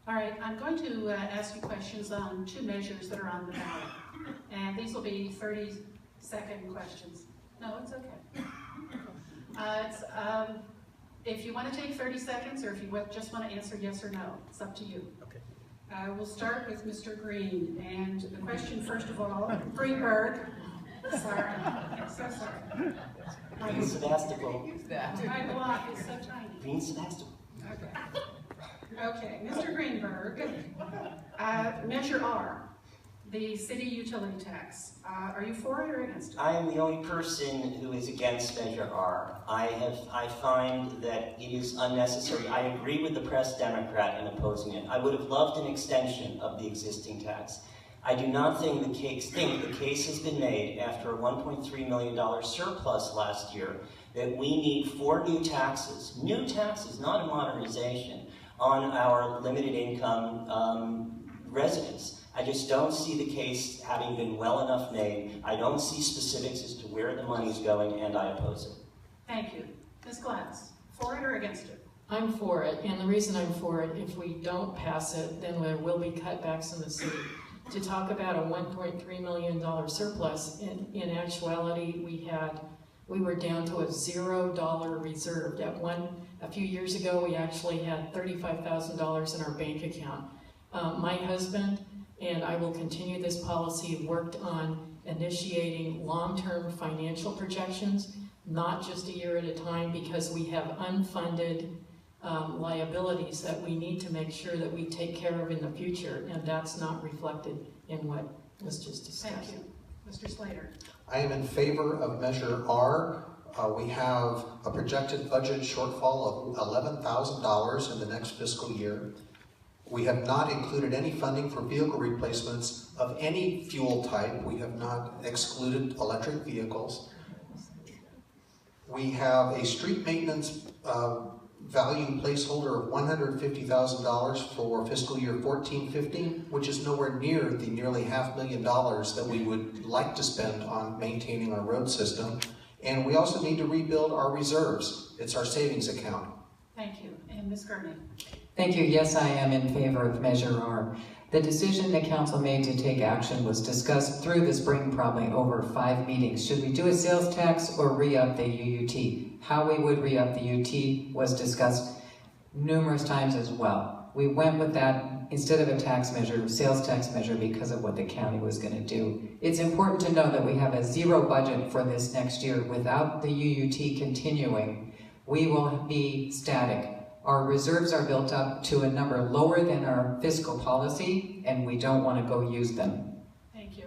All right, I'm going to ask you questions on two measures that are on the ballot. And these will be 30-second questions. No, it's okay. If you want to take 30 seconds or if you just want to answer yes or no, it's up to you. Okay. We'll start with Mr. Green. And the question, first of all, Greenberg. Sorry, I'm so sorry. Green Sebastopol. My block is so tiny. Green Sebastopol. Okay, Mr. Greenberg, Measure R, the city utility tax. Are you for it or against it? I am the only person who is against Measure R. I find that it is unnecessary. I agree with the Press Democrat in opposing it. I would have loved an extension of the existing tax. I do not think the case has been made after a $1.3 million surplus last year that we need 4 new taxes, not a modernization, on our limited income residents. I just don't see the case having been well enough made. I don't see specifics as to where the money is going, and I oppose it. Thank you. Ms. Glass, for it or against it? I'm for it, and the reason I'm for it, if we don't pass it, then there will be cutbacks in the city. To talk about a $1.3 million surplus, in actuality, we were down to a $0 reserve. A few years ago, we actually had $35,000 in our bank account. My husband, and I will continue this policy, worked on initiating long-term financial projections, not just a year at a time, because we have unfunded liabilities that we need to make sure that we take care of in the future, and that's not reflected in what was just discussed. Thank you. Mr. Slater. I am in favor of Measure R. We have a projected budget shortfall of $11,000 in the next fiscal year. We have not included any funding for vehicle replacements of any fuel type. We have not excluded electric vehicles. We have a street maintenance value placeholder of $150,000 for fiscal year 14-15, which is nowhere near the nearly $500,000 that we would like to spend on maintaining our road system. And we also need to rebuild our reserves. It's our savings account. Thank you. And Ms. Gurney. Thank you. Yes, I am in favor of Measure R. The decision the council made to take action was discussed through the spring, probably over 5 meetings. Should we do a sales tax or re-up the UUT? How we would re-up the UT was discussed numerous times as well. We went with that instead of a tax measure, sales tax measure, because of what the county was going to do. It's important to know that we have a 0 budget for this next year. Without the UUT continuing, we will be static. Our reserves are built up to a number lower than our fiscal policy, and we don't want to go use them. Thank you.